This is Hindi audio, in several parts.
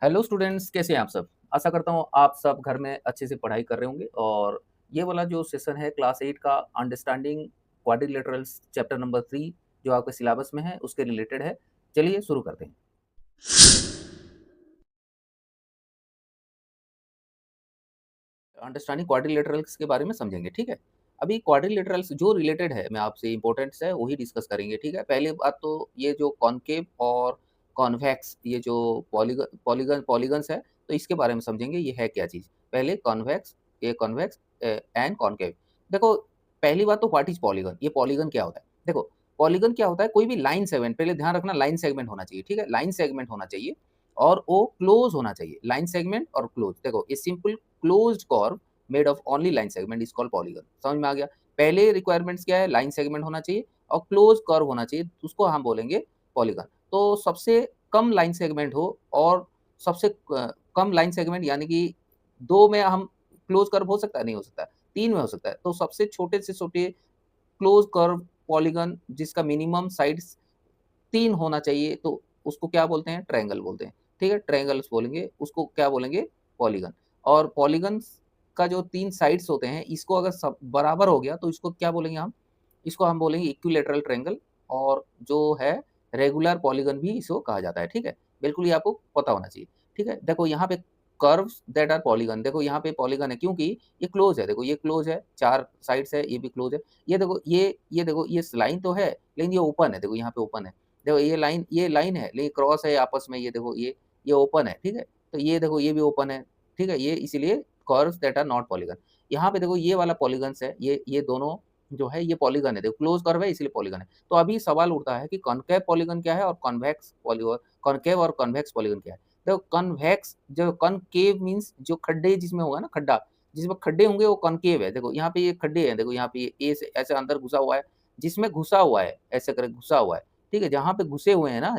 हेलो स्टूडेंट्स, कैसे हैं आप सब। आशा करता हूँ आप सब घर में अच्छे से पढ़ाई कर रहे होंगे। और ये वाला जो सेशन है क्लास 8 का अंडरस्टैंडिंग क्वाड्रिलेटरल्स चैप्टर नंबर 3 जो आपके सिलेबस में है उसके रिलेटेड है। चलिए शुरू करते हैं। अंडरस्टैंडिंग क्वाड्रिलेटरल्स के बारे में समझेंगे, ठीक है। अभी क्वाड्रिलेटरल्स जो रिलेटेड है मैं आपसे इंपॉर्टेंट्स है वही डिस्कस करेंगे, ठीक है। पहले बात तो ये जो कॉनकेव और कॉन्वेक्स ये जो पॉलीगन्स है तो इसके बारे में समझेंगे ये है क्या चीज़। पहले कॉन्वेक्स एंड कॉनकेव। देखो, पहली बात तो व्हाट इज पॉलीगन, ये पॉलीगन क्या होता है। देखो, पॉलीगन क्या होता है, कोई भी लाइन सेगमेंट, पहले ध्यान रखना लाइन सेगमेंट होना चाहिए, ठीक है। लाइन सेगमेंट होना चाहिए और वो क्लोज होना चाहिए। लाइन सेगमेंट और क्लोज, देखो ये simple closed curve made of only line segment is called polygon. समझ में आ गया। पहले रिक्वायरमेंट्स क्या है, लाइन सेगमेंट होना चाहिए और क्लोज कर्व होना चाहिए, उसको हम बोलेंगे पॉलीगन। तो सबसे कम लाइन सेगमेंट हो और सबसे कम लाइन सेगमेंट यानी कि दो में हम क्लोज कर्व हो सकता है, नहीं हो सकता, तीन में हो सकता है। तो सबसे छोटे से छोटे क्लोज कर्व पॉलीगन जिसका मिनिमम साइड्स 3 होना चाहिए तो उसको क्या बोलते हैं, ट्रायंगल बोलते हैं, ठीक है। ट्रायंगल्स बोलेंगे उसको, क्या बोलेंगे, पॉलीगन। और पॉलीगन्स का जो 3 साइड्स होते हैं इसको अगर सब बराबर हो गया तो इसको क्या बोलेंगे हम, इसको हम बोलेंगे इक्विलैटरल ट्रायंगल। और जो है रेगुलर पॉलीगन भी इसको कहा जाता है, ठीक है। बिल्कुल ये आपको पता होना चाहिए, ठीक है। देखो यहाँ पे कर्व्स दैट आर पॉलीगन, देखो यहाँ पे पॉलीगन है क्योंकि ये क्लोज है। देखो ये क्लोज है, 4 साइड्स है, ये भी क्लोज है। ये देखो ये देखो ये लाइन तो है लेकिन ये ओपन है, देखो यहाँ पे ओपन है। देखो ये लाइन है लेकिन क्रॉस है आपस में, ये देखो ये ओपन है, ठीक है। तो ये देखो ये भी ओपन है, ठीक है। ये इसीलिए curves that are not polygon. यहाँ पे देखो ये वाला पॉलीगन्स है, ये दोनों जो है ये पॉलीगन है, देखो क्लोज कर्व है इसलिए पॉलीगन है। तो अभी सवाल उठता है कि कॉनकेव पॉलीगन क्या है और कॉन्वेक्स पॉलीगन, कॉनकेव और कॉन्वेक्स पॉलीगन क्या है। देखो कॉन्वेक्स, जो कॉनकेव मींस जो खड्डे जिसमें होगा ना, खड्डा जिसमें खड्डे होंगे वो कॉनकेव है। देखो यहाँ पे ये खड्डे हैं, देखो यहाँ पे ये से ऐसे अंदर घुसा हुआ है, जिसमें घुसा हुआ है ऐसे करके घुसा हुआ है, ठीक है। जहाँ पे घुसे हुए हैं ना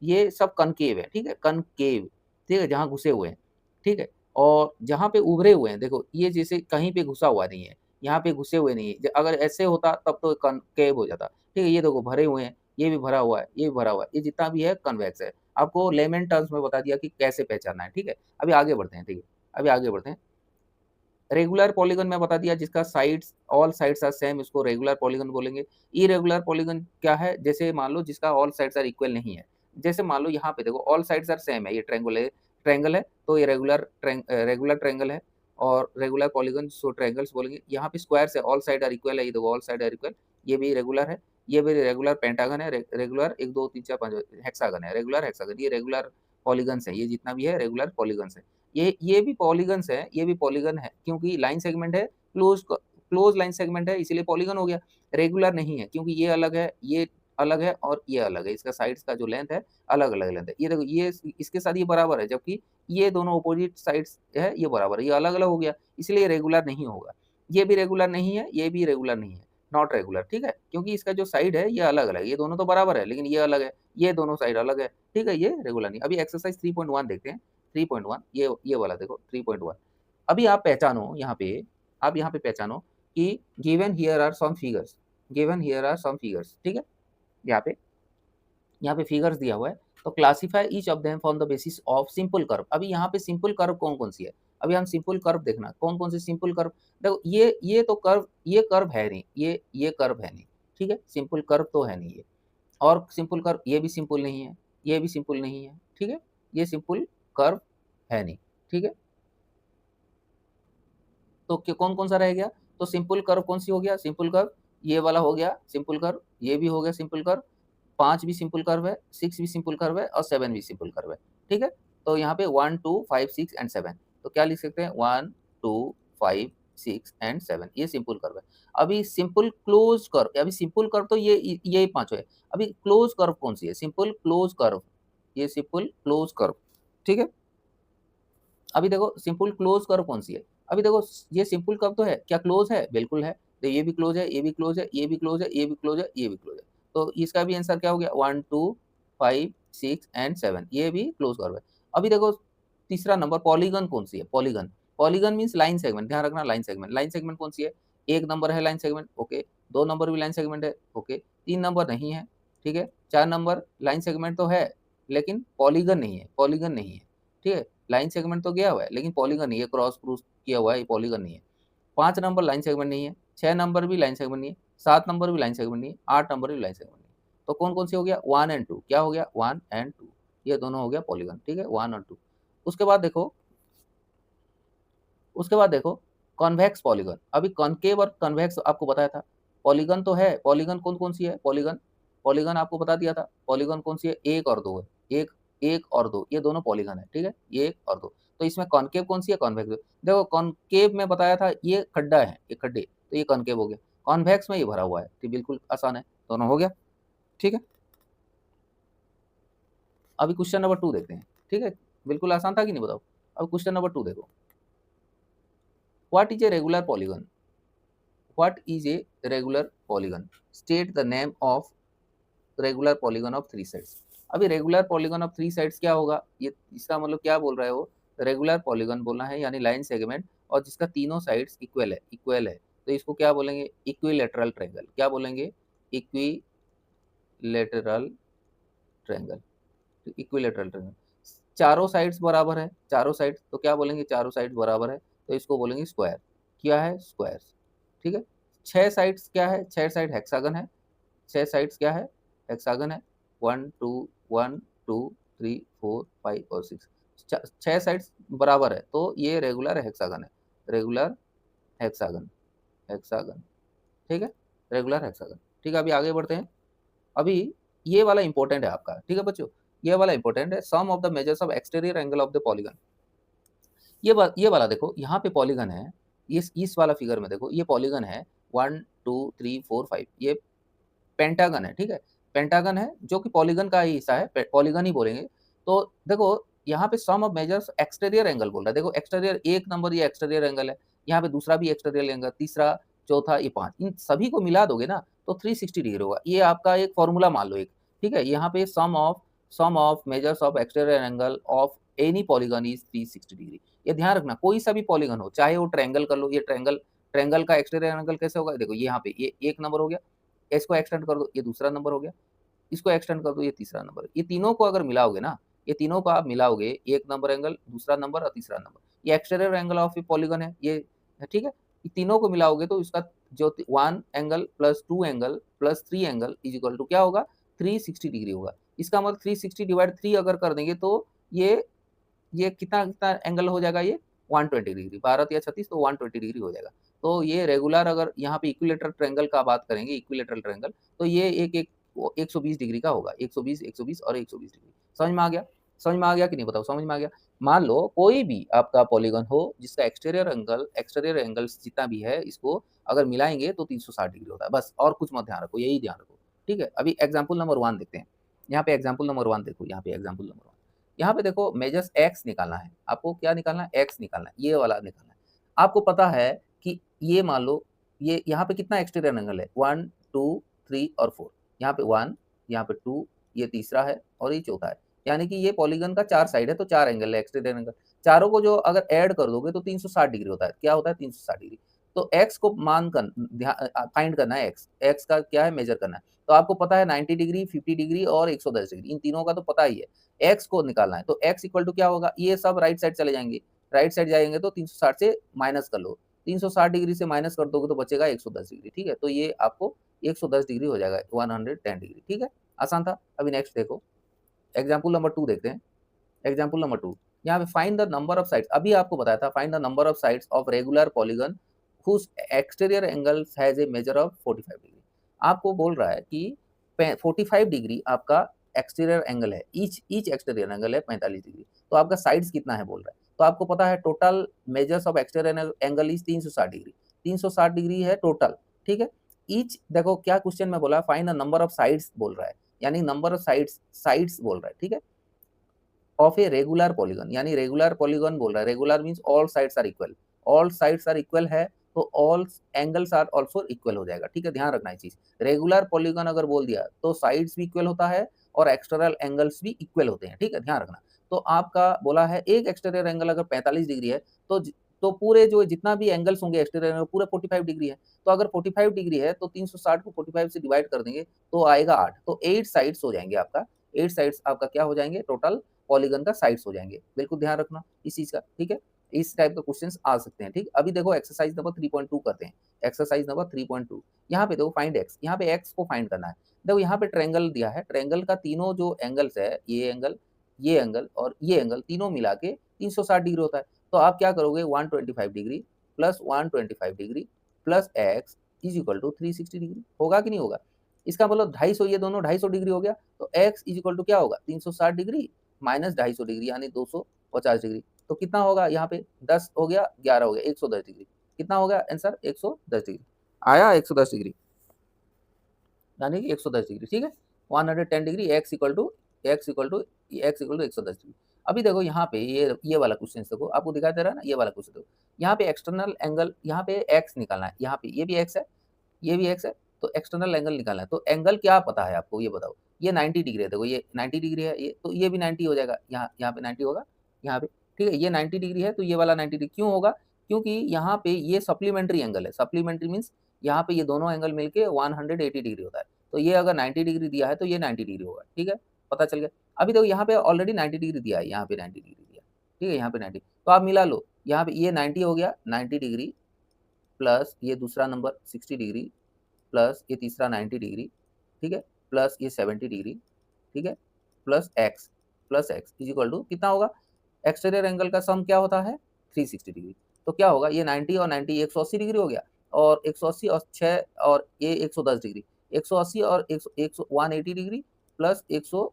ये सब कनकेव है, ठीक है, कनकेव, ठीक है, जहाँ घुसे हुए हैं, ठीक है। और जहाँ पे उभरे हुए हैं, देखो ये जैसे कहीं पे घुसा हुआ नहीं है, यहाँ पे घुसे हुए नहीं है। अगर ऐसे होता तब तो कनकेव हो जाता, ठीक है। ये देखो भरे हुए हैं, ये भी भरा हुआ है, ये भी भरा हुआ है, ये जितना भी है कन्वेक्स है। आपको लेमन टर्म्स में बता दिया कि कैसे पहचानना है, ठीक है। अभी आगे बढ़ते हैं, ठीक है। अभी आगे बढ़ते हैं। रेगुलर पॉलीगन में बता दिया जिसका sides all sides are same, इसको रेगुलर पॉलीगन बोलेंगे। इरेगुलर पॉलीगन क्या है, जैसे मान लो जिसका ऑल साइड्स आर इक्वल नहीं है। जैसे मान लो यहाँ पे देखो ऑल साइड्स आर सेम है, ये ट्रायंगल है तो ये रेगुलर ट्रायंगल है। और रेगुलर पॉलीगन सो ट्रायंगल्स बोलेंगे। यहाँ पे स्क्वायर से ऑल साइड आर इक्वल है, ये देखो ऑल साइड आर इक्वल, ये भी रेगुलर है। ये भी रेगुलर पेंटागन है, रेगुलर 1 2 3 4 5 हेक्सागन है, रेगुलर हेक्सागन, ये रेगुलर पॉलीगन्स है, ये जितना भी है रेगुलर पॉलीगन्स है। ये भी पॉलीगन्स है, ये भी पॉलीगन है क्योंकि लाइन सेगमेंट है, क्लोज लाइन सेगमेंट है इसीलिए पॉलीगन हो गया। रेगुलर नहीं है क्योंकि ये अलग है, ये अलग है और ये अलग है, इसका साइड्स का जो लेंथ है अलग अलग लेंथ है। ये देखो ये इसके साथ ये बराबर है, जबकि ये दोनों अपोजिट साइड्स है, ये बराबर है, ये अलग अलग हो गया इसलिए रेगुलर नहीं होगा। ये भी रेगुलर नहीं है, ये भी रेगुलर नहीं है, नॉट रेगुलर, ठीक है। क्योंकि इसका जो साइड है ये अलग अलग है, ये दोनों तो बराबर है लेकिन ये अलग है, ये दोनों साइड अलग है, ठीक है। ये रेगुलर नहीं। अभी एक्सरसाइज 3.1 देखते हैं। 3.1 ये वाला देखो 3.1। अभी आप पहचानो यहाँ पे, आप यहाँ पे पहचानो कि given here are some figures, given here are some figures, ठीक है। यहाँ पे फिगर्स दिया हुआ है। तो classify each of them from the basis of simple curve. अभी यहाँ पे सिंपल कर्व कौन कौन सी है, अभी हम सिंपल कर्व देखना कौन कौन सी सिंपल कर्व। देखो ये तो कर्व, ये कर्व है नहीं, ये कर्व है नहीं, ठीक है। सिंपल कर्व तो है नहीं ये। और सिंपल कर्व ये भी सिंपल नहीं है, ये भी सिंपल नहीं है, ठीक है। ये सिंपल कर्व है नहीं, ठीक है। तो कौन कौन सा रह गया, तो सिंपल कर्व कौन सी हो गया, सिंपल कर्व ये वाला हो गया सिंपल कर्व, ये भी हो गया सिंपल कर्व, 5 भी सिंपल कर्व है, 6 भी सिंपल कर्व है और 7 भी सिंपल कर्व है, ठीक है। तो यहाँ पे 1 2 5 6 एंड 7, तो क्या लिख सकते हैं 1 2 5 6 एंड 7, ये सिंपल कर्व है। अभी सिंपल क्लोज कर्व, अभी सिंपल कर्व तो ये पांचों है। अभी क्लोज कर्व कौन सी है, सिंपल क्लोज कर्व, ये सिंपल क्लोज कर्व, ठीक है। अभी देखो सिंपल क्लोज कर्व कौन सी है, अभी देखो ये सिंपल कर्व तो है, क्या क्लोज है, बिल्कुल है। तो ये भी क्लोज है, ये भी क्लोज है, ये भी क्लोज है, ये भी क्लोज है, ये भी क्लोज है। तो इसका भी आंसर क्या हो गया 1 2 5 6 एंड 7, ये भी क्लोज कर्व है। अभी देखो तीसरा नंबर पॉलीगन कौन सी है, polygon, polygon means line segment, ध्यान रखना लाइन सेगमेंट, लाइन सेगमेंट कौन सी है, 1 नंबर है लाइन सेगमेंट, ओके। 2 नंबर भी लाइन सेगमेंट है, ओके। 3 नंबर नहीं है, ठीक है। 4 नंबर लाइन सेगमेंट तो है लेकिन पॉलीगन नहीं है, पॉलीगन नहीं है, ठीक है, लाइन सेगमेंट तो गया हुआ है लेकिन पॉलीगन नहीं है, क्रॉस क्रूज किया हुआ है, ये पॉलीगन नहीं है। 5 नंबर लाइन सेगमेंट नहीं है, 6 नंबर भी लाइन सेगमेंट नहीं है, 7 नंबर भी लाइन सेगमेंट नहीं है, 8 नंबर भी लाइन सेगमेंट नहीं है। तो कौन कौन सी हो गया, 1 एंड 2, क्या हो गया 1 एंड 2, ये दोनों हो गया पॉलीगन, ठीक है 1 और 2। उसके बाद देखो, उसके बाद देखो कॉन्वेक्स पॉलीगन। अभी कॉनकेव और कॉन्वेक्स आपको बताया था, पॉलीगन तो है, पॉलीगन कौन कौन सी है, पॉलीगन पॉलीगन आपको बता दिया था, पॉलीगन कौन सी है, एक और दो है, एक एक और दो, ये दोनों पॉलीगन है, ठीक है, ये एक और दो। तो इसमें कॉनकेव कौन सी है, कॉन्वेक्स। देखो कॉनकेव में बताया था ये खड्डा है, ये खड्डे, तो ये कॉनकेव हो गया। कॉन्वेक्स में ये भरा हुआ है, तो बिल्कुल आसान है, दोनों हो गया, ठीक है। अभी क्वेश्चन नंबर 2 देखते हैं, ठीक है, बिल्कुल आसान था कि नहीं बताओ। अब क्वेश्चन नंबर 2 देखो, what is a regular polygon, what is a regular polygon, state the name of regular polygon of three sides। अभी regular polygon of three sides क्या होगा, ये इसका मतलब क्या बोल रहा है वो, रेगुलर पॉलीगन बोलना है यानी लाइन सेगमेंट और जिसका तीनों साइड्स इक्वल है, इक्वल है, तो इसको क्या बोलेंगे, इक्विलेटरल ट्रायंगल। क्या बोलेंगे, इक्विलेटरल ट्रायंगल, इक्विलेटरल ट्रायंगल। चारों साइड्स बराबर है, चारों साइड्स, तो क्या बोलेंगे, चारों साइड्स बराबर है, तो इसको बोलेंगे स्क्वायर। क्या है, स्क्वायर, ठीक है। 6 साइड्स क्या है, 6 साइड हेक्सागन है, 6 साइड्स क्या है, हेक्सागन है, 1 2 1 2 3 4 5 और 6, 6 साइड्स बराबर है, तो ये रेगुलर हेक्सागन है, रेगुलर हेक्सागन, हेक्सागन, ठीक है, रेगुलर हेक्सागन, ठीक है। अभी आगे बढ़ते हैं। अभी ये वाला इंपॉर्टेंट है आपका, ठीक है बच्चों, ये वाला इंपॉर्टेंट है, sum of the measures of exterior angle of the polygon. ये वाला देखो, यहाँ पे पॉलीगन है, इस वाला फिगर में देखो, ये पॉलीगन है 1 2 3 4 5, ये पेंटागन है, ठीक है, पेंटागन है जो कि पॉलीगन का ही हिस्सा है, पॉलीगन ही बोलेंगे। तो देखो यहाँ पे sum of measures exterior angle बोल रहा है, देखो एक्सटीरियर एक नंबर ये एक्सटीरियर एंगल है, यहाँ पे दूसरा भी एक्सटीरियर एंगल, तीसरा चौथा ये 5, इन सभी को मिला दोगे ना तो 360 डिग्री होगा। ये आपका एक फॉर्मूला मान लो एक, ठीक है, यहाँ पे sum of measures of exterior angle of any polygon is 360 degree. ये ध्यान रखना, कोई सा भी पॉलीगन हो, चाहे वो ट्रायंगल कर लो, ये ट्रायंगल, ट्रायंगल का एक्सटीरियर एंगल कैसे होगा, देखो यहाँ पे ये एक नंबर हो गया, इसको एक्सटेंड कर दो, ये दूसरा नंबर हो गया, इसको एक्सटेंड कर दो, ये तीसरा नंबर है। ये तीनों को अगर मिलाओगे ना, ये तीनों को आप मिलाओगे, एक नंबर एंगल, दूसरा नंबर और तीसरा नंबर, ये exterior angle of A polygon है, ये ठीक है। ये तीनों को मिलाओगे तो इसका जो 1 angle plus 2 angle plus 3 angle is equal to क्या होगा, 360 डिग्री होगा। इसका मतलब 360 डिवाइड 3 अगर कर देंगे तो ये कितना कितना एंगल हो जाएगा, ये 120 डिग्री, 12 या 36, तो 120 डिग्री हो जाएगा। तो ये रेगुलर, अगर यहाँ पे इक्विलेटरल ट्रायंगल का बात करेंगे, इक्विलेटरल ट्रायंगल, तो ये एक एक 120 डिग्री का होगा, 120 120 और 120 डिग्री। समझ में आ गया, समझ में आ गया कि नहीं बताओ, समझ में आ गया। मान लो कोई भी आपका पॉलीगन हो जिसका एक्सटीरियर एंगल्स जितना भी है, इसको अगर मिलाएंगे तो 360 डिग्री होता है, बस और कुछ मत ध्यान रखो, यही ध्यान रखो, ठीक है। अभी एग्जाम्पल नंबर 1 देखते हैं, यहाँ पे एग्जाम्पल नंबर 1 देखो, यहाँ पे एग्जाम्पल नंबर 1, यहाँ पे देखो मेजर्स एक्स निकालना है आपको, क्या निकालना है, एक्स निकालना है, ये वाला निकालना है। आपको पता है कि ये मान लो, ये यहाँ पे कितना एक्सटीरियर एंगल है, 1 2 3 और 4, यहाँ पे 1, यहाँ पे 2, ये तीसरा है और ये चौथा है, यानी कि ये पॉलीगन का 4 साइड है, तो 4 एंगल है एक्सटीरियर एंगल, चारों को जो अगर ऐड कर दोगे तो 360 डिग्री होता है। क्या होता है, 360 डिग्री। तो एक्स को मान कर फाइंड करना है, एक्स का क्या है, मेजर करना है। तो आपको पता है 90 डिग्री, 50 डिग्री और 110 डिग्री, इन तीनों का तो पता ही है। एक्स को निकालना है, तो एक्स इक्वल टू क्या होगा, ये सब राइट साइड चले जाएंगे, राइट साइड जाएंगे तो 360 से माइनस कर लो, 360 डिग्री से माइनस कर दोगे तो बचेगा 110 डिग्री, ठीक है। तो ये आपको 110 डिग्री हो जाएगा, 110 डिग्री, ठीक है, आसान था। अभी नेक्स्ट देखो, एग्जाम्पल नंबर 2 देखते हैं। एग्जाम्पल नंबर 2, यहाँ पे find the number of sides, अभी आपको बताया था find the number of sides of regular polygon whose exterior angle has a measure of 45 degree. आपको बोल रहा है कि 45 डिग्री आपका एक्सटीरियर एंगल है, ईच एक्सटीरियर एंगल है 45 डिग्री, तो आपका साइड्स कितना है बोल रहा है। तो आपको पता है total measures of exterior angle is 360 degree, 360 degree है टोटल, ठीक है। ईच देखो क्या क्वेश्चन में बोला, find the number of sides बोल रहा है, यानी नंबर ऑफ साइड्स बोल रहा है, ठीक है, ऑफ ए रेगुलर पॉलीगन, यानी रेगुलर पॉलीगन बोल रहा है। Regular means all sides are equal, all sides are equal है, तो all angles are also equal हो जाएगा, ठीक है, ध्यान रखना ये चीज। रेगुलर पॉलीगन अगर बोल दिया तो साइड्स भी इक्वल होता है और एक्सटर्नल एंगल्स भी इक्वल होते हैं, ठीक है, ध्यान रखना। तो आपका बोला है एक एक्सटीरियर एंगल अगर 45 डिग्री है, तो पूरे जो जितना भी एंगल्स होंगे एक्सटीरियर एंगल पूरा 45 डिग्री है। तो अगर 45 डिग्री है तो 360 को 45 से डिवाइड कर देंगे तो आएगा 8, तो 8 साइड्स हो जाएंगे आपका, 8 साइड्स आपका क्या हो जाएंगे टोटल, पॉलीगन का साइड्स हो जाएंगे। बिल्कुल ध्यान रखना इस चीज का, ठीक है। इस टाइप का क्वेश्चंस आ सकते हैं, ठीक। अभी देखो एक्सरसाइज नंबर 3.2 करते हैं। एक्सरसाइज नंबर 3.2, यहाँ पे देखो फाइंड एक्स, यहाँ पे एक्स को फाइंड करना है। देखो यहाँ पे ट्रायंगल दिया है, ट्रायंगल का तीनों जो एंगल्स है, ये एंगल और ये एंगल तीनों मिला के 360 डिग्री होता है। तो आप क्या करोगे, 125 degree plus 125 degree plus x is equal to 360 degree, होगा कि नहीं होगा। इसका मतलब 250, ये दोनों 250 डिग्री हो गया, तो x इज इक्वल टू क्या होगा, 360 डिग्री माइनस 250 डिग्री यानी 250 डिग्री। तो कितना होगा यहाँ पे, 10 हो गया, 11 हो गया, 110 डिग्री। कितना हो गया आंसर, 110 डिग्री आया, 110 डिग्री यानी कि 110 डिग्री, ठीक है। 110 degree x equal to 110 degree. अभी देखो यहाँ पे ये वाला क्वेश्चन देखो, आपको दिखाई दे रहा है ना, ये वाला क्वेश्चन देखो। यहाँ पे एक्सटर्नल एंगल, यहाँ पे x निकालना है, यहाँ पे ये भी x है, ये भी x है, तो एक्सटर्नल एंगल निकालना है। तो एंगल क्या पता है आपको, ये बताओ। ये 90 डिग्री है, देखो ये 90 डिग्री है, ये तो ये भी 90 हो जाएगा, यहाँ पे 90 होगा, यहाँ पे, ठीक है। ये 90 डिग्री है तो ये वाला 90 डिग्री क्यों होगा, क्योंकि यहाँ पे ये सप्लीमेंट्री एंगल है। सप्लीमेंट्री मीन्स यहाँ पे ये दोनों एंगल मिलके 180 डिग्री होता है। तो ये अगर 90 डिग्री दिया है तो ये 90 डिग्री होगा, ठीक है, पता चल गया। अभी देखो यहाँ पे ऑलरेडी 90 डिग्री दिया है, यहाँ पे 90 डिग्री दिया, ठीक है, यहाँ पे 90, तो आप मिला लो। यहाँ पे ये 90 हो गया, 90 डिग्री प्लस ये दूसरा नंबर 60 डिग्री प्लस ये तीसरा 90 डिग्री, ठीक है, प्लस ये 70 डिग्री, ठीक है, plus x is equal to कितना होगा, एक्सटीरियर एंगल का सम क्या होता है, 360 डिग्री। तो क्या होगा, ये 90 और 90 180 डिग्री हो गया, और 180 और 6 और ये 110 डिग्री, 180 और 180 degree plus 120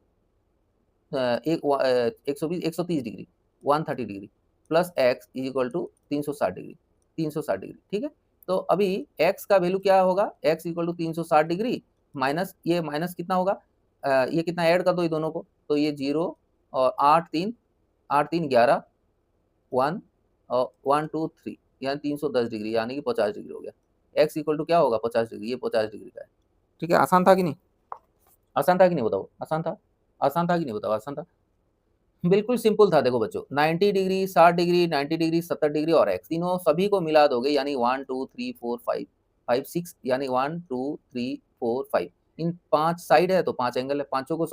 130 degree 130 degree plus x is equal to 360 degree, 360 degree, ठीक है। तो अभी x का वैल्यू क्या होगा, x equal to 360 degree minus ये माइनस कितना होगा, ये कितना ऐड कर दो ये दोनों को, तो ये 0 और 8 3 11 1 और 1 2 3 यानी 310 डिग्री यानी कि 50 डिग्री हो गया। x इक्वल टू क्या होगा, 50 डिग्री, ये 50 डिग्री का है, ठीक है। आसान था कि नहीं, आसान था कि नहीं बताओ, आसान था, आसान था कि नहीं बताओ, आसान था, बिल्कुल सिंपल था। देखो बच्चों 90 डिग्री 60 डिग्री 90 डिग्री 70 डिग्री और एक्स तीनों सभी को मिला दोगे यानी 1 2 3 4 5 5 6 यानी 1 2 3 4 5 इन 5 साइड है तो 5 एंगल है, पांचों को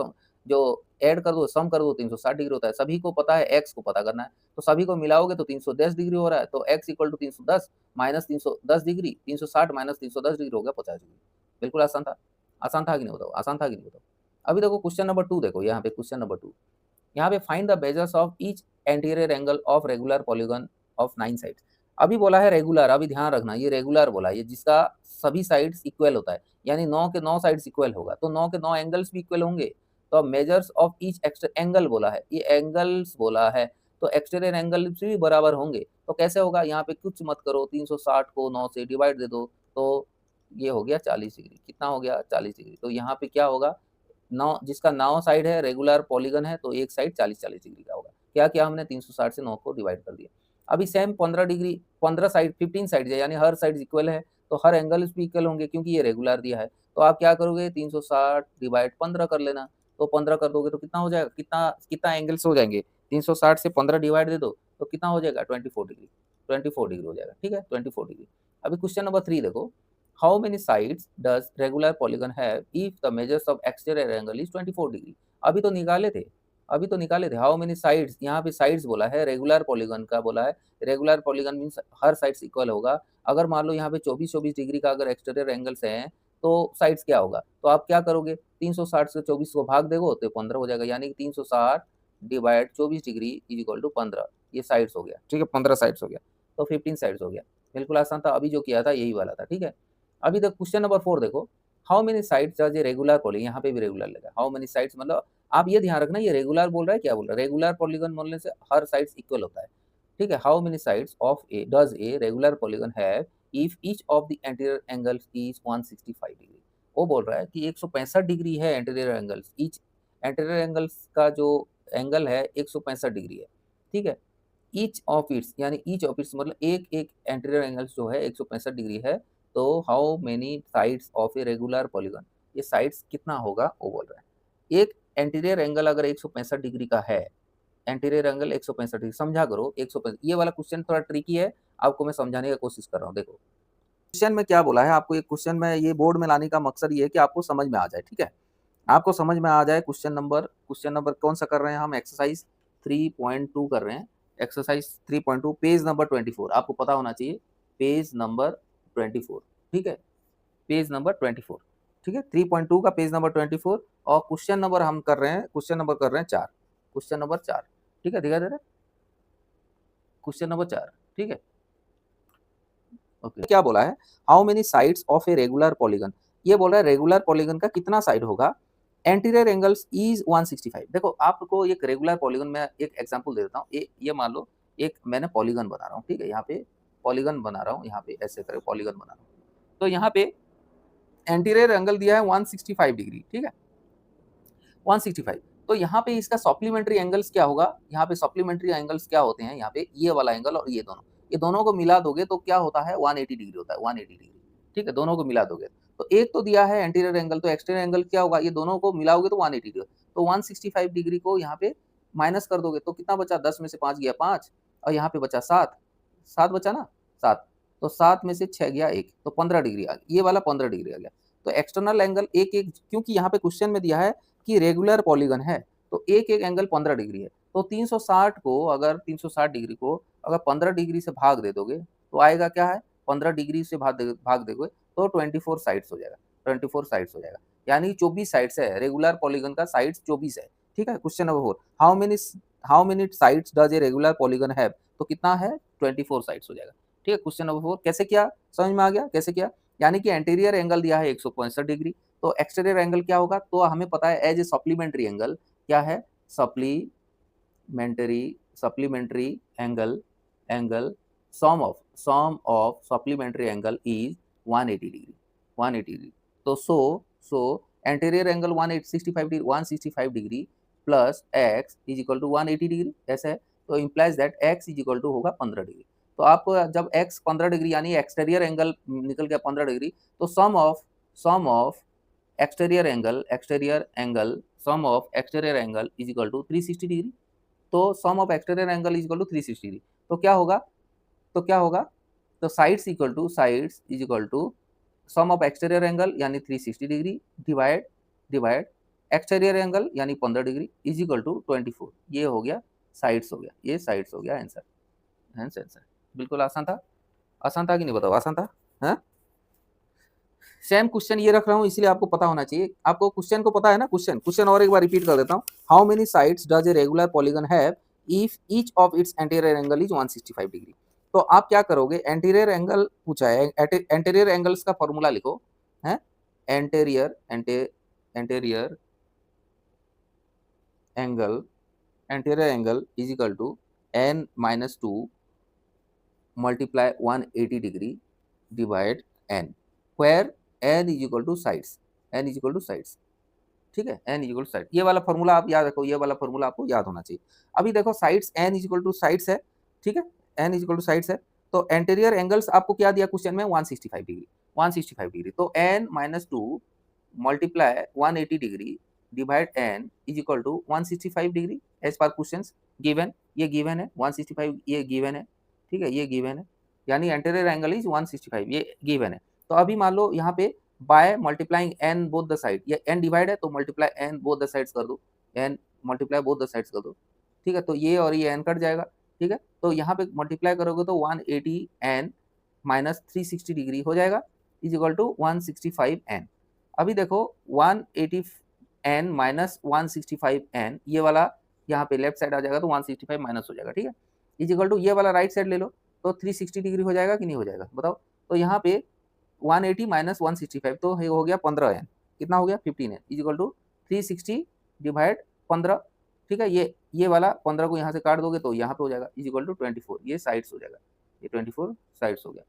जो ऐड कर दो सम कर दो 360 डिग्री होता है। सभी को पता है एक्स को पता करना है, तो सभी को मिलाओगे तो 310 डिग्री हो रहा है। तो x equal to 310 minus 310 degree 360 minus 310 degree हो गया 50 डिग्री। बिल्कुल आसान था, आसान था कि नहीं बताओ, आसान था कि नहीं बताओ। अभी देखो क्वेश्चन नंबर 2 देखो, यहाँ पे क्वेश्चन नंबर 2, यहाँ पे find the measures of each interior angle of regular polygon of 9 sides. अभी बोला है रेगुलर, अभी ध्यान रखना ये रेगुलर बोला है, ये जिसका सभी साइड्स इक्वल होता है, यानी 9 के 9 साइड्स इक्वल होगा तो 9 के 9 एंगल्स भी इक्वल होंगे। तो अब measures of each extra angle बोला है, ये एंगल्स बोला है, तो एक्सटीरियर एंगल भी बराबर होंगे। तो कैसे होगा, यहाँ पे कुछ मत करो, 360 को 9 से डिवाइड दे दो, तो ये हो गया 40 डिग्री। कितना हो गया, 40 डिग्री। तो यहाँ पे क्या होगा, 9 जिसका 9 साइड है रेगुलर पॉलीगन है तो एक साइड 40-40 डिग्री का होगा। क्या किया हमने, 360 से 9 को डिवाइड कर दिया। अभी सेम 15 डिग्री 15 साइड 15 साइड है यानी हर साइड इक्वल है, तो हर एंगल्स भी इक्वल होंगे क्योंकि ये रेगुलर दिया है। तो आप क्या करोगे, 360 डिवाइड 15 कर लेना, तो 15 कर दोगे तो कितना हो जाएगा, कितना कितना एंगल्स हो जाएंगे, 360 से 15 डिवाइड दे दो तो कितना हो जाएगा, 24 डिग्री, 24 डिग्री हो जाएगा, ठीक है, 24 डिग्री। अभी क्वेश्चन नंबर 3 देखो, how many sides does regular polygon have if the measures of exterior angle is 24 degree. अभी तो निकाले थे, अभी तो निकाले थे। हाउ मेनी साइड्स, यहाँ पे साइड्स बोला है, रेगुलर पॉलीगन का बोला है। रेगुलर पॉलीगन मीन्स हर साइड्स इक्वल होगा। अगर मान लो यहाँ पे 24-24 डिग्री का अगर एक्सटीरियर एंगल्स हैं तो साइड्स क्या होगा, तो आप क्या करोगे, 360 से 24 को भाग देगो तो 15 हो जाएगा, यानी कि 360 divide 24 degree is equal to 15, ये साइड्स हो गया, ठीक है, 15 साइड्स हो गया, तो 15 साइड्स हो गया। बिल्कुल आसान था, अभी जो किया था यही वाला था, ठीक है। अभी तक क्वेश्चन नंबर 4 देखो, how many sides are a regular polygon, यहाँ पे भी रेगुलर लगा, हाउ मेनी साइड्स मतलब आप ये ध्यान रखना ये रेगुलर बोल रहा है, क्या बोल रहा है, रेगुलर पॉलीगन बोलने से हर साइड्स इक्वल होता है, ठीक है। How many sides of A does a regular polygon have if each of the anterior angles is 165 degree. वो बोल रहा है कि 165 डिग्री है anterior angles, each anterior angles का जो एंगल है 165 डिग्री है, ठीक है। ईच ऑफ इट्स यानी ईच ऑफ इट्स मतलब एक एक एंटीरियर एंगल्स जो है 165 डिग्री है, तो how many sides of a regular polygon, ये साइड्स कितना होगा वो बोल रहा है। एक एंटीरियर एंगल अगर 165 डिग्री का है, एंटीरियर एंगल 165 डिग्री, समझा करो 165, ये वाला क्वेश्चन थोड़ा ट्रिकी है, आपको मैं समझाने की कोशिश कर रहा हूँ। देखो क्वेश्चन में क्या बोला है, आपको एक क्वेश्चन में ये बोर्ड में लाने का मकसद ये है कि आपको समझ में आ जाए, ठीक है। आपको समझ में आ जाए क्वेश्चन नंबर कौन सा कर रहे हैं हम, एक्सरसाइज 3.2 कर रहे हैं, एक्सरसाइज 3.2 पेज नंबर 24, आपको पता होना चाहिए पेज नंबर 24, ठीक है, पेज नंबर 24, ठीक है, 3.2 का पेज नंबर 24 और क्वेश्चन नंबर हम कर रहे हैं, क्वेश्चन नंबर कर रहे हैं 4, क्वेश्चन नंबर 4, ठीक है, दिखा दे रहे क्वेश्चन नंबर 4, ठीक है, ओके। क्या बोला है, how many sides of a regular polygon, ये बोल रहा है रेगुलर पॉलीगन का कितना साइड होगा, एंटीरियर एंगल्स इज 165। देखो आपको एक रेगुलर पॉलीगन में एक एग्जांपल दे देता हूँ, ये मान लो एक मैंने पॉलीगन बना रहा हूँ, ठीक है, यहाँ पे पॉलीगन बना रहा हूँ, यहाँ पे ऐसे करे पॉलीगन बना रहा हूँ, तो यहाँ पे एंटीरियर एंगल दिया है 165 डिग्री, ठीक है, 165, तो यहाँ पे इसका सप्लीमेंट्री एंगल्स क्या होगा, यहाँ पे सप्लीमेंट्री एंगल्स क्या होते हैं, यहाँ पे ये वाला एंगल और ये दोनों को मिला दोगे तो क्या होता है 180 डिग्री होता है, 180 डिग्री, ठीक है, दोनों को मिला दोगे तो एक तो दिया है एंटीरियर एंगल, तो एक्सटीरियर एंगल क्या होगा, ये दोनों को मिलाओगे तो 180 डिग्री, तो 165 डिग्री को यहाँ पे माइनस कर दोगे तो कितना बचा, 10 में से 5 गया 5 और यहाँ पे बचा 7, 7 बचा ना 7, तो 7 में से 6 गया 1, तो 15 डिग्री आ गया, ये वाला 15 डिग्री आ गया, तो एक्सटर्नल एंगल एक एक, क्योंकि यहाँ पे क्वेश्चन में दिया है कि रेगुलर पॉलीगन है तो एक एक एंगल 15 डिग्री है, तो 360 को अगर 360 डिग्री को अगर 15 डिग्री से भाग दे दोगे तो आएगा क्या है, 15 डिग्री से भाग दोगे तो 24 साइड्स हो जाएगा, 24 साइड्स हो जाएगा, यानी 24 साइड्स है, रेगुलर पॉलीगन का साइड्स 24 है, ठीक है। Question number 4, how many sides does a regular polygon have, तो कितना है 24 साइड्स हो जाएगा, ठीक है। क्वेश्चन नंबर 4 कैसे किया, समझ में आ गया कैसे किया, यानी कि एंटीरियर एंगल दिया है 165 डिग्री, तो एक्सटीरियर एंगल क्या होगा, तो हमें पता है एज ए सप्लीमेंट्री एंगल क्या है, supplementary angle sum of supplementary angle is 180 degree, 180 degree, तो so interior angle 165 degree plus x is equal to 180 degree, ऐसा है, तो implies that x is equal to होगा 15 डिग्री, तो आपको जब x 15 डिग्री यानी एक्सटीरियर एंगल निकल गया 15 डिग्री, तो sum of exterior angle is equal to 360 degree, तो sum of exterior angle is equal to 360 degree, तो क्या होगा, तो sides is equal to sum of exterior angle यानी 360 डिग्री डिवाइड एक्सटीरियर एंगल यानी 15 डिग्री इज इक्वल टू 24, ये हो गया साइड्स हो गया, ये साइड्स हो गया आंसर, बिल्कुल आसान था कि नहीं, बताओ आसान था, हाँ? सेम क्वेश्चन ये रख रहा हूँ इसलिए आपको पता होना चाहिए, आपको क्वेश्चन को पता है ना, क्वेश्चन और एक बार रिपीट कर देता हूँ, how many sides does a regular polygon have if each of its interior angle is 165 degree, तो आप क्या करोगे, एंटीरियर एंगल पूछा है, एंटीरियर एंगल्स का फॉर्मूला लिखो, है interior angle is equal to n-2 multiply 180 degree divide n, where n is equal to sides, ठीक है, n is equal to side, ये वाला फॉर्मूला आप याद रखो, ये वाला फॉर्मूला आपको याद होना चाहिए। अभी देखो sides n is equal to sides है, ठीक है, n is equal to sides है, तो एंटीरियर एंगल्स आपको क्या दिया क्वेश्चन में 165 डिग्री, तो n-2 multiply 180 degree divide n is equal to 165 degree as per questions given, ये गिवन है 165, ये गिवन है, ठीक है, ये गिवन है, यानी एंटीरियर एंगल इज 165, ये गिवन है, तो अभी मान लो यहाँ पे by multiplying n both the side, ये n डिवाइड है तो multiply n both the sides कर दो, n multiply both the sides कर दो, ठीक है, तो ये और ये n कट जाएगा, ठीक है, तो यहाँ पे मल्टीप्लाई करोगे तो 180 n माइनस 360 डिग्री हो जाएगा इज इक्वल टू 165 n। अभी देखो 180 n माइनस 165 n, ये वाला यहाँ पे लेफ्ट साइड आ जाएगा तो 165 माइनस हो जाएगा, ठीक है, इज इक्वल टू ये वाला राइट साइड ले लो तो 360 डिग्री हो जाएगा कि नहीं हो जाएगा, बताओ, तो यहाँ पे 180 माइनस 165 तो हो गया 15 n, कितना हो गया 15 n is equal to 360 divide 15, ठीक है, ये वाला 15 को यहाँ से काट दोगे तो यहाँ पे हो जाएगा इज इक्वल टू 24, ये साइड्स हो जाएगा, ये 24 साइड्स हो गया,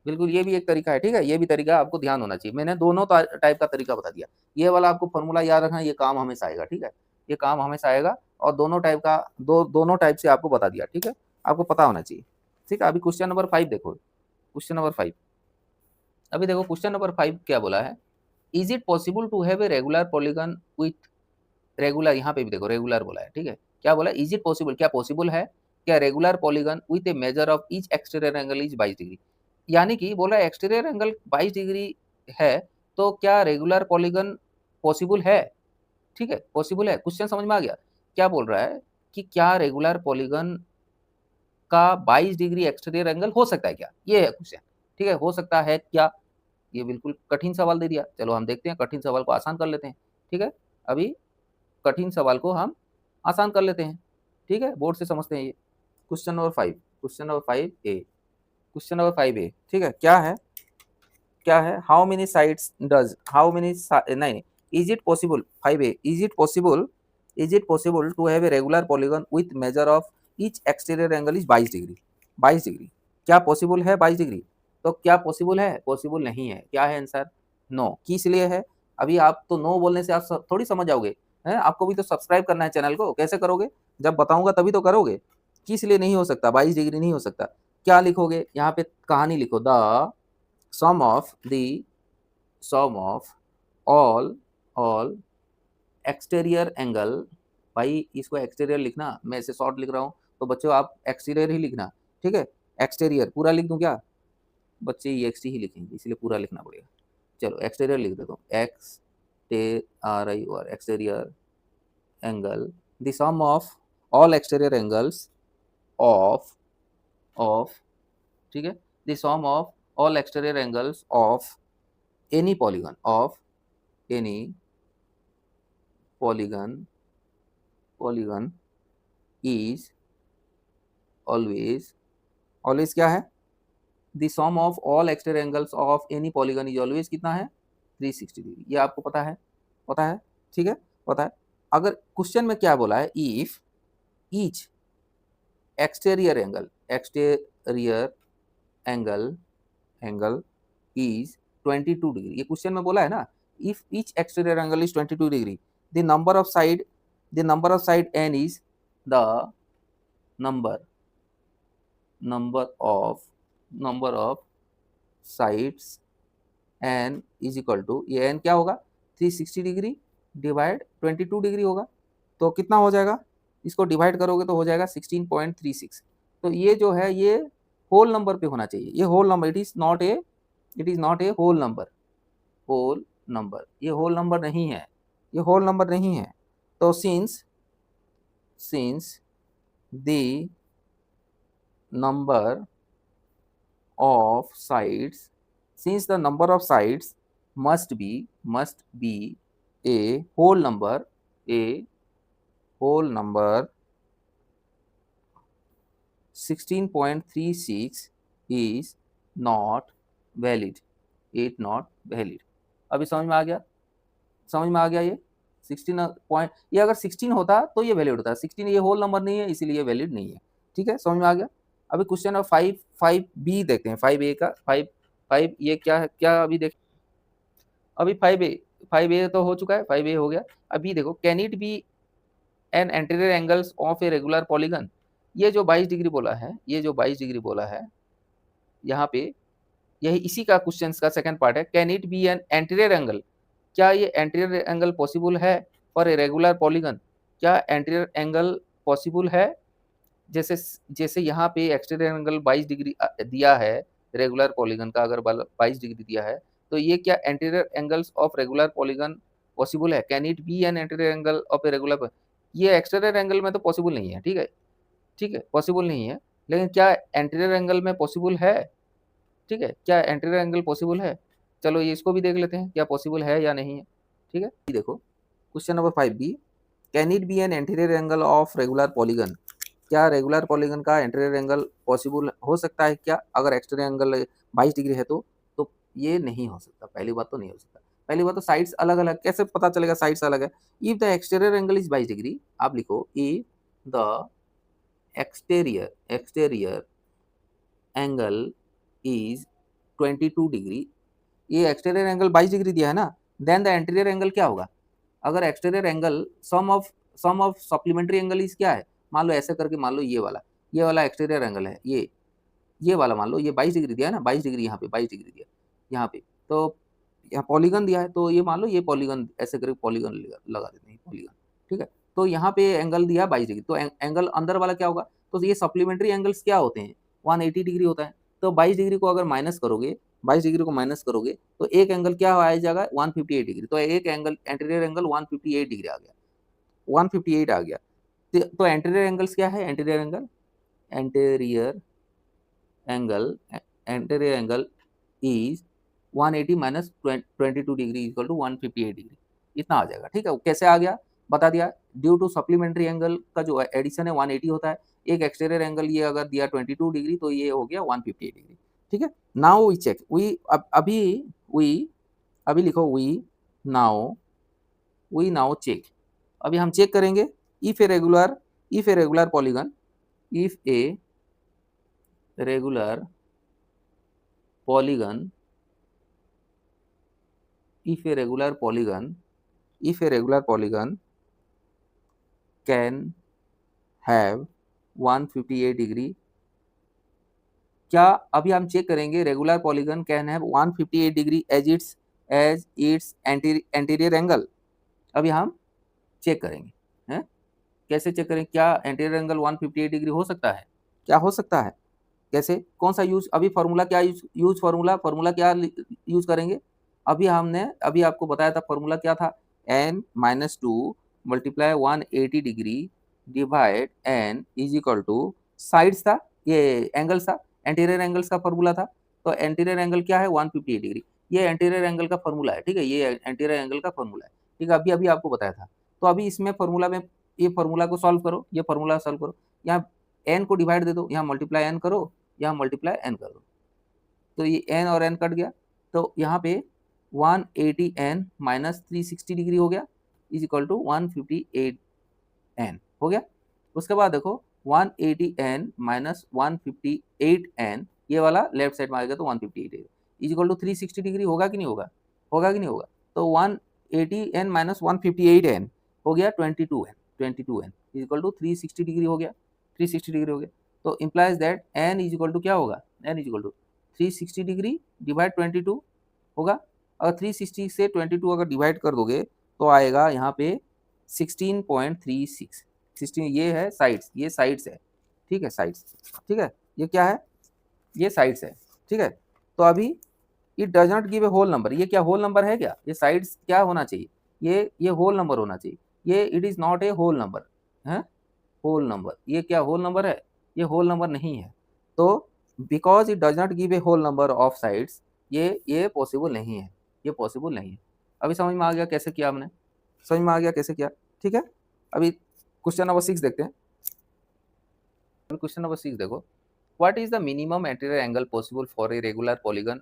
बिल्कुल, ये भी एक तरीका है, ठीक है, ये भी तरीका आपको ध्यान होना चाहिए, मैंने दोनों टाइप का तरीका बता दिया, ये वाला आपको फॉर्मूला याद रखना, ये काम हमेशा आएगा, ठीक है, ये काम हमेशा आएगा, और दोनों टाइप से आपको बता दिया, ठीक है, आपको पता होना चाहिए, ठीक है। अभी क्वेश्चन नंबर 5 देखो, क्वेश्चन नंबर 5, अभी देखो क्वेश्चन नंबर 5 क्या बोला है, is it possible to have a regular polygon with regular, यहाँ पे भी देखो रेगुलर बोला है, ठीक है, क्या बोला, इज इट पॉसिबल, क्या पॉसिबल है क्या regular polygon with A major of each exterior angle is 22 degree, यानी कि बोला एक्सटीरियर एंगल 22 डिग्री है, तो क्या रेगुलर पॉलीगन पॉसिबल है, ठीक है, पॉसिबल है। क्वेश्चन समझ में आ गया? क्या बोल रहा है कि क्या रेगुलर पॉलीगन का 22 डिग्री एक्सटीरियर एंगल हो सकता है क्या? ये है क्वेश्चन, ठीक है, हो सकता है क्या? ये बिल्कुल कठिन सवाल दे दिया। चलो हम देखते हैं, कठिन सवाल को आसान कर लेते हैं, ठीक है। अभी कठिन सवाल को हम आसान कर लेते हैं, ठीक है, बोर्ड से समझते हैं ये। Question number 5, question number 5 A, question number 5 A, ठीक है। क्या है, क्या है? How many sides does, how many, नहीं, is it possible, 5 A, is it possible to have a regular polygon with measure of each exterior angle is 22 degree, 22 degree, क्या पॉसिबल है 22 डिग्री? तो क्या पॉसिबल है? पॉसिबल नहीं है। क्या है आंसर? नो। किस लिए है? अभी आप तो नो बोलने से आप थोड़ी समझ जाओगे, हैं? आपको भी तो सब्सक्राइब करना है चैनल को, कैसे करोगे? जब बताऊंगा तभी तो करोगे। किस लिए नहीं हो सकता? 22 डिग्री नहीं हो सकता। क्या लिखोगे यहाँ पे? कहानी लिखो, the sum of the sum of all exterior angle, भाई इसको एक्सटीरियर लिखना, मैं इसे शॉर्ट लिख रहा हूँ तो बच्चों आप एक्सटीरियर ही लिखना, ठीक है। एक्सटीरियर पूरा लिख दूं क्या? बच्चे एक्सटी ही लिखेंगे इसलिए पूरा लिखना पड़ेगा। चलो एक्सटीरियर लिख देता हूँ, एक्स टे आर आई और exterior angle, the sum of all exterior angles of, ठीक है, the sum of all exterior angles of any polygon, of any polygon is always क्या है? the sum of all exterior angles of any polygon is always कितना है? 360 डिग्री। ये आपको पता है? पता है, ठीक है, पता है। अगर क्वेश्चन में क्या बोला है, if each exterior angle is 22 degree, ये क्वेश्चन में बोला है ना। If each exterior angle is 22 degree, the number of side n is the number of sides n is equal to, ये n क्या होगा? 360 डिग्री डिवाइड 22 डिग्री होगा, तो कितना हो जाएगा? इसको डिवाइड करोगे तो हो जाएगा 16.36। तो ये जो है ये होल नंबर पे होना चाहिए, ये whole number, it is not a whole number, ये होल नंबर नहीं है, ये होल नंबर नहीं है। तो since the number of sides must be a whole number 16.36 is not valid, अभी समझ में आ गया? ये 16 पॉइंट, ये अगर 16 होता तो ये वैलिड होता, 16 ये होल नंबर नहीं है इसीलिए वैलिड नहीं है, ठीक है, समझ में आ गया? अभी क्वेश्चन नंबर 5 देखते हैं, 5 ए का, 5 ये क्या है, क्या अभी देख, अभी 5 ए तो हो चुका है, 5 ए हो गया। अभी देखो, can it be an interior angles of a regular polygon, ये जो 22 डिग्री बोला है, यहाँ पे यही इसी का क्वेश्चन का सेकंड पार्ट है, can it be an interior angle, क्या ये एंटीरियर एंगल पॉसिबल है फॉर ए रेगुलर पॉलीगन? क्या एंटीरियर एंगल पॉसिबल है? जैसे यहाँ पे एक्सटीरियर एंगल 22 डिग्री दिया है रेगुलर पॉलीगन का, अगर 22 डिग्री दिया है तो ये क्या interior angles of regular polygon possible है? Can it be an interior angle of a regular, ये एक्सटीरियर एंगल में तो पॉसिबल नहीं है, ठीक है, पॉसिबल नहीं है, लेकिन क्या एंटीरियर एंगल में पॉसिबल है? ठीक है, क्या एंटीरियर एंगल पॉसिबल है? चलो ये इसको भी देख लेते हैं, क्या पॉसिबल है या नहीं है, ठीक है। देखो question number 5 B, can it be an interior angle of regular polygon, क्या रेगुलर पॉलीगन का एंटीरियर एंगल पॉसिबल हो सकता है क्या? अगर एक्सटीरियर एंगल 22 डिग्री है तो ये नहीं हो सकता, पहली बात तो नहीं हो सकता। पहली बात तो साइड्स अलग अलग, कैसे पता चलेगा साइड्स अलग है? If the exterior angle is 22 degree, आप लिखो if the exterior angle is 22 degree, ये एक्सटीरियर एंगल 22 डिग्री दिया है ना, देन द इंटीरियर एंगल क्या होगा? अगर exterior angle sum of supplementary angle is क्या है? मान लो ऐसे करके, मान लो ये वाला एक्सटीरियर एंगल है, ये वाला मान लो, ये 22 डिग्री दिया है ना, 22 डिग्री यहाँ पे, 22 डिग्री दिया यहाँ पे, तो यहाँ पॉलीगन दिया है, तो ये मान लो ये पॉलीगन, ऐसे करके पॉलीगन लगा देते हैं पॉलीगन, ठीक है। तो यहाँ पे एंगल दिया 22 डिग्री, तो एंगल अंदर वाला क्या होगा? तो ये सप्लीमेंट्री एंगल्स क्या होते हैं? 180 डिग्री होता है, तो 22 डिग्री को अगर माइनस करोगे 22 डिग्री को माइनस करोगे तो एक एंगल क्या आ जाएगा 158 डिग्री, तो एक एंगल एंटीरियर एंगल 158 डिग्री आ गया, 158 आ गया। तो एंटीरियर एंगल्स क्या है, interior angle, interior angle, interior angle is 180 minus 22 degree equal to 158 degree, इतना आ जाएगा। ठीक है, कैसे आ गया बता दिया, ड्यू टू सप्लीमेंट्री एंगल का जो एडिशन है 180 होता है, एक एक्सटीरियर एंगल ये अगर दिया 22 डिग्री तो ये हो गया 158 डिग्री। ठीक है, नाउ वी चेक, वी अभी लिखो वी नाउ चेक, अभी हम चेक करेंगे if a regular polygon, if a regular polygon if a regular polygon can have 158 degree, क्या अभी हम चेक करेंगे regular polygon can have 158 degree as its interior angle, अभी हम चेक करेंगे हैं, कैसे चेक करें, क्या एंटीरियर एंगल 158 डिग्री हो सकता है, क्या हो सकता है, कैसे, कौन सा यूज, अभी फार्मूला क्या यूज फार्मूला क्या यूज करेंगे, अभी आपको बताया था फार्मूला क्या था, n-2 multiply 180 degree divide n is equal to sides था, ये एंगल्स था, एंटीरियर एंगल्स का फार्मूला था, तो एंटीरियर एंगल क्या है 158 डिग्री, ये एंटीरियर एंगल का फार्मूला है। ठीक है, ये एंटीरियर एंगल का फार्मूला है। ठीक है, अभी आपको बताया था, तो अभी इसमें फार्मूला में ये फार्मूला को सॉल्व करो, ये फार्मूला सॉल्व करो, यहाँ n को डिवाइड दे दो, यहाँ मल्टीप्लाई n करो, यहाँ मल्टीप्लाई n कर दो, तो ये n और n कट गया, तो यहाँ पे 180n माइनस 360 डिग्री हो गया इज इक्वल टू 158n हो गया। उसके बाद देखो 180n माइनस 158n, ये वाला लेफ्ट साइड में आएगा तो 158 इज इक्वल टू 360 डिग्री होगा कि नहीं होगा, होगा कि नहीं होगा, तो 180n माइनस 158n हो गया 22n is equal to 360 degree हो गया, 360 डिग्री हो गया, तो implies that n is equal to क्या होगा, n is equal to 360 degree divide 22 होगा, अगर 360 से 22 अगर डिवाइड कर दोगे तो आएगा यहाँ पे 16.36, 16 ये है साइड्स, ये साइड्स है, ठीक है साइड्स, ठीक है, ये क्या है, ये साइड्स है, ठीक है, तो अभी it does not give a whole number, ये क्या होल नंबर है क्या, ये साइड्स क्या होना चाहिए, ये होल नंबर होना चाहिए, ये it is not a whole number है, होल नंबर, ये क्या होल नंबर है, ये होल नंबर नहीं है, तो because it does not give a whole number of sides, ये पॉसिबल नहीं है, ये पॉसिबल नहीं है। अभी समझ में आ गया कैसे किया हमने, समझ में आ गया कैसे किया, ठीक है। अभी क्वेश्चन नंबर 6 देखते हैं, क्वेश्चन नंबर 6 देखो, what is the minimum anterior angle possible for a regular polygon,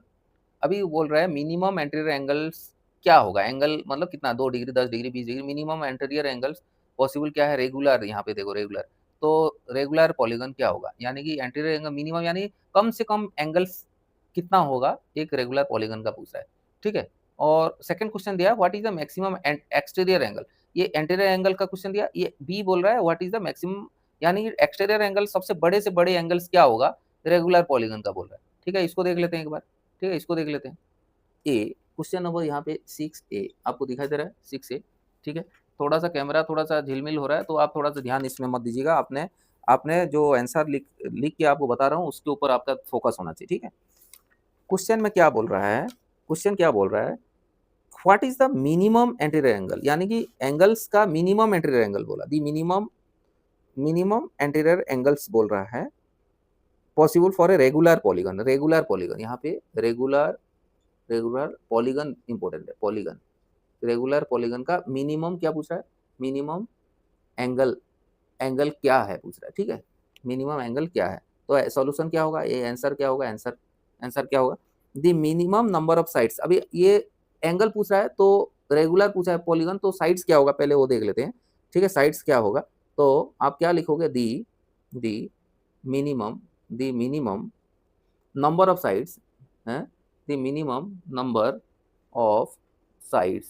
अभी बोल रहा है मिनिमम एंटीरियर एंगल्स क्या होगा, एंगल मतलब कितना, 2 degree 10 degree 20 degree, minimum anterior angles possible क्या है, रेगुलर, यहाँ पे देखो रेगुलर, तो रेगुलर पॉलीगन क्या होगा, यानी कि एंटीरियर एंगल मिनिमम यानी कम से कम एंगल्स कितना होगा एक रेगुलर पॉलीगन का पूछा है, ठीक है। और सेकंड क्वेश्चन दिया what is the maximum exterior angle, ये एंटीरियर एंगल का क्वेश्चन दिया, ये बी बोल रहा है व्हाट इज द मैक्सिमम, यानी एक्सटीरियर एंगल सबसे बड़े से बड़े एंगल्स क्या होगा रेगुलर पॉलीगन का बोल रहा है, ठीक है, इसको देख लेते हैं एक बार, ठीक है, इसको देख लेते हैं। ए क्वेश्चन नंबर यहाँ पे 6A आपको दिखाई दे रहा है 6A, ठीक है, थोड़ा सा कैमरा थोड़ा सा झिलमिल हो रहा है तो आप थोड़ा सा ध्यान इसमें मत दीजिएगा, आपने जो आंसर लिख के आपको बता रहा हूँ उसके ऊपर आपका फोकस होना चाहिए, ठीक है। क्वेश्चन में क्या बोल रहा है, क्वेश्चन क्या बोल रहा है, what is the minimum anterior angle, यानी कि एंगल्स का मिनिमम एंटीरियर एंगल बोला, दी मिनिमम एंटीरियर एंगल्स बोल रहा है possible for a regular polygon, यहाँ पे रेगुलर पॉलीगन इंपॉर्टेंट है, पॉलीगन, रेगुलर पॉलीगन का मिनिमम क्या पूछ रहा है, मिनिमम एंगल क्या है पूछ रहा है, ठीक है, मिनिमम एंगल क्या है, तो सॉल्यूशन क्या होगा, ये आंसर क्या होगा, आंसर क्या होगा, the minimum number of sides, अभी ये एंगल पूछ रहा है तो रेगुलर पूछा है पॉलीगन, तो साइड्स क्या होगा पहले वो देख लेते हैं, ठीक है, साइड्स क्या होगा, तो आप क्या लिखोगे, दी मिनिमम नंबर ऑफ साइड्स है, the minimum number of sides,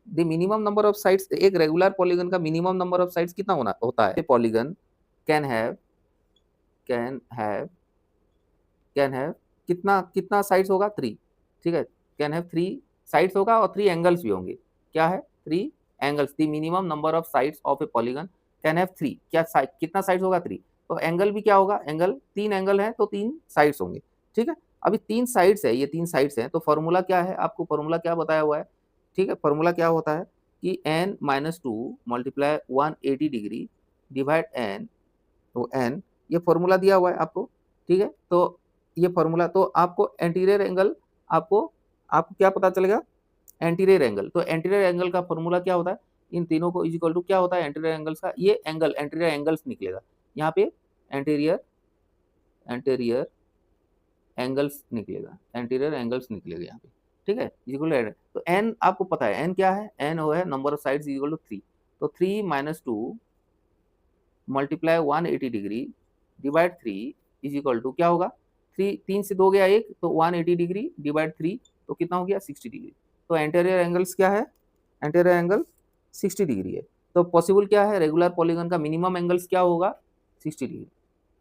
the minimum number of sides, एक रेगुलर पॉलीगन का मिनिमम नंबर ऑफ साइड्स कितना होता है, पॉलीगन कैन हैव कितना साइड्स होगा, 3, ठीक है, कैन हैव 3 साइड्स होगा और 3 एंगल्स भी होंगे, क्या है 3 angles, the minimum number of sides of A polygon can have 3, क्या कितना साइड्स होगा 3, तो एंगल भी क्या होगा, एंगल 3 एंगल है तो 3 साइड्स होंगे, ठीक है। अभी 3 साइड्स है, ये 3 साइड्स हैं, तो फ़ॉर्मूला क्या है? आपको फ़ॉर्मूला क्या बताया हुआ है? ठीक है, फ़ॉर्मूला क्या होता है कि n-2 multiply 180 degree divide n, तो n ये फ़ॉर्मूला दिया हुआ है आपको, ठीक है? तो ये फ़ॉर्मूला, तो आपको एंटीरियर एंगल, आपको आपको क्या पता चलेगा? Anterior angle. तो एंटीरियर एंगल का फ़ॉर्मूला क्या होता है? इन तीनों को इज़ इक्वल टू क्या होता है एंटीरियर एंगल्स का? ये एंगल एंटीरियर एंगल्स निकलेगा। यहाँ पे एंटीरियर एंटीरियर एंगल्स निकलेगा, एंटीरियर एंगल्स निकलेगा यहाँ पे, ठीक है? इज़ इक्वल टू, तो n आपको पता है n क्या है? n वो है number of sides is equal to 3। तो 3 minus 2 multiply 180 degree divide 3 is equal to क्या होगा? 3 से 2 गया 1, तो 180 डिग्री डिवाइड 3, तो कितना हो गया? 60 डिग्री। तो एंटीरियर एंगल्स क्या है? एंटीरियर एंगल 60 डिग्री है। तो पॉसिबल क्या है? रेगुलर पॉलीगन का मिनिमम एंगल्स क्या होगा? 60 डिग्री।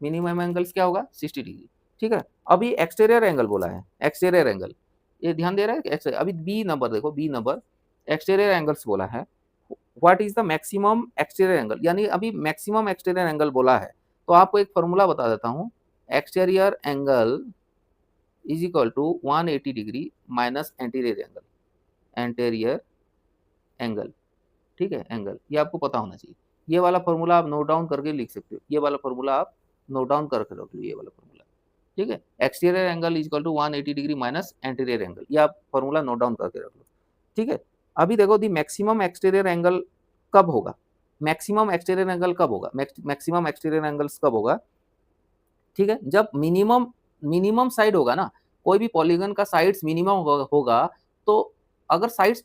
मिनिमम एंगल्स क्या होगा? 60 डिग्री, ठीक है? अभी एक्सटीरियर एंगल बोला है, एक्सटीरियर एंगल, ये ध्यान दे रहा है कि अभी बी नंबर देखो, बी नंबर एक्सटीरियर एंगल्स बोला है। What is the maximum exterior angle, यानी अभी मैक्सिमम एक्सटीरियर एंगल बोला है, तो आपको एक फॉर्मूला बता देता हूँ। Exterior angle is equal to 180 degree minus interior angle, interior angle, ठीक है? एंगल ये आपको पता होना चाहिए। ये वाला फॉर्मूला आप नोट डाउन करके लिख सकते हो, ये वाला फॉर्मूला आप नोट डाउन करके रख लो, ये वाला फॉर्मूला, ठीक है? Exterior angle is equal to 180 degree minus interior angle, ये आप फॉर्मूला नोट डाउन करके रख लो, ठीक है? अभी देखो दी मैक्सिमम एक्सटीरियर एंगल कब होगा? मैक्सिमम एक्सटीरियर एंगल कब होगा? मैक्सिमम एक्सटीरियर एंगल्स कब होगा? ठीक है, जब मिनिमम मिनिमम साइड होगा ना, कोई भी पॉलीगन का साइड्स मिनिमम होगा, तो अगर साइड्स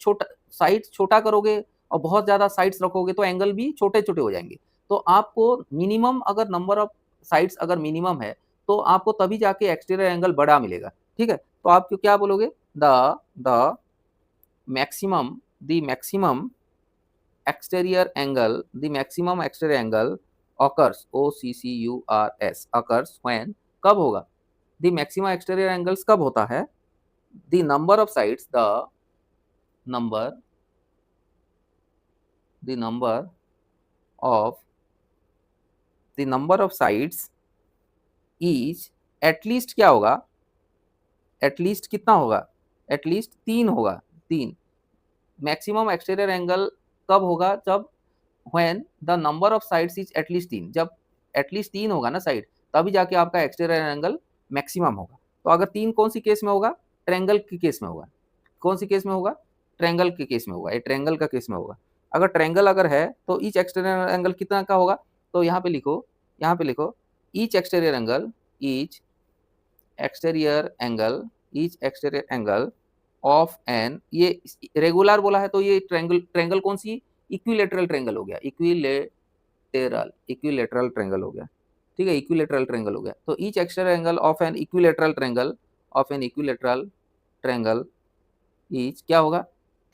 छोटा करोगे और बहुत ज़्यादा साइड्स रखोगे तो एंगल भी छोटे-छोटे हो जाएँगे। तो आपको मिनिमम अगर नंबर ऑफ साइड्स अगर मिनिमम है, तो आपको तभी जाके एक्सटीरियर एंगल बड़ा मिलेगा, ठीक है? तो आप क्या बोलोगे? The maximum the maximum maximum exterior angle occurs, occurs, occurs when, कब होगा? the maximum exterior angles कब होता है? the number of sides, number the of number of sides is at least क्या होगा? at least कितना होगा? at least 3 होगा, 3। मैक्सिमम एक्सटीरियर एंगल कब होगा? जब when the number of sides is at least 3, जब एटलीस्ट 3 होगा ना साइड, तभी जाके आपका एक्सटीरियर एंगल मैक्सिमम होगा। तो अगर 3 कौन सी केस में होगा? ट्रायंगल के केस में होगा। कौन सी केस में होगा? ट्रायंगल के केस में होगा, ये ट्रायंगल का केस में होगा। अगर ट्रायंगल अगर है तो ईच एक्सटीरियर एंगल कितना का होगा? तो यहाँ पे लिखो, यहाँ पे लिखो each exterior angle, each exterior angle, each exterior angle of n, ये रेगुलर बोला है तो ये ट्रायंगल कौन सी? इक्विलेटरल ट्रायंगल हो गया, इक्विलेटरल ट्रायंगल हो गया, ठीक है? इक्विलेटरल ट्रायंगल हो गया। तो each exterior angle of an equilateral triangle, of an equilateral triangle each क्या होगा?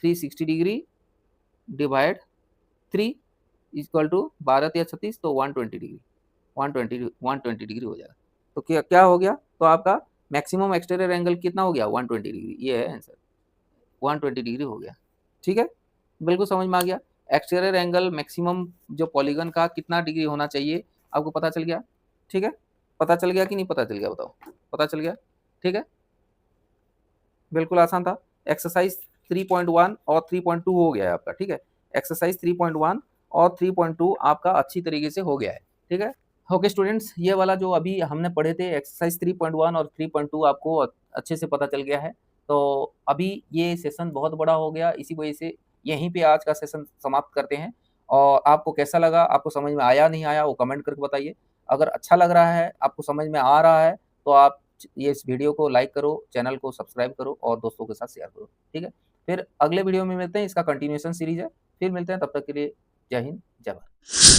360 डिग्री डिवाइड 3 इक्वल टू 12 या 36, तो 120 डिग्री, 120 डिग्री हो जाएगा। तो क्या क्या हो गया? तो आपका मैक्सिमम एक्सटीरियर एंगल कितना हो गया? 120 डिग्री, ये है आंसर, 120 डिग्री हो गया, ठीक है? बिल्कुल समझ में आ गया। एक्सटीरियर एंगल मैक्सिमम जो पॉलीगन का कितना डिग्री होना चाहिए, आपको पता चल गया, ठीक है? पता चल गया कि नहीं पता चल गया बताओ? पता चल गया, ठीक है? बिल्कुल आसान था। एक्सरसाइज 3.1 और 3.2 हो गया है आपका, ठीक है? एक्सरसाइज 3.1 और 3.2 आपका अच्छी तरीके से हो गया है, ठीक है? ओके स्टूडेंट्स, ये वाला जो अभी हमने पढ़े थे एक्सरसाइज 3.1 और 3.2 आपको अच्छे से पता चल गया है। तो अभी ये सेशन बहुत बड़ा हो गया, इसी वजह से यहीं पे आज का सेशन समाप्त करते हैं। और आपको कैसा लगा, आपको समझ में आया नहीं आया, वो कमेंट करके बताइए। अगर अच्छा लग रहा है, आपको समझ में आ रहा है, तो आप ये इस वीडियो को लाइक करो, चैनल को सब्सक्राइब करो और दोस्तों के साथ शेयर करो, ठीक है? फिर अगले वीडियो में मिलते हैं, इसका कंटिन्यूएशन सीरीज है। फिर मिलते हैं, तब तक के लिए जय हिंद, जय भारत।